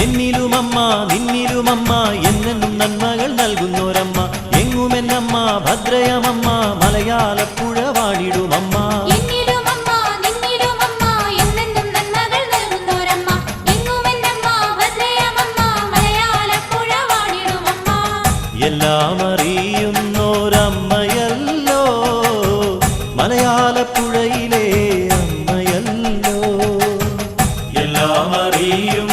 എന്നിലുമമ്മ നിന്നിലുമമ്മ എന്നെന്നും നന്മകൾ നൽകുന്നോരമ്മ എങ്ങുമെന്നമ്മ ഭദ്രയമമ്മ മലയാളപ്പുഴ വാണിടുമമ്മ എല്ലാം അറിയുന്നോരമ്മയല്ലോ മലയാളപ്പുഴയിലെ അമ്മയല്ലോ എല്ലാം അറിയും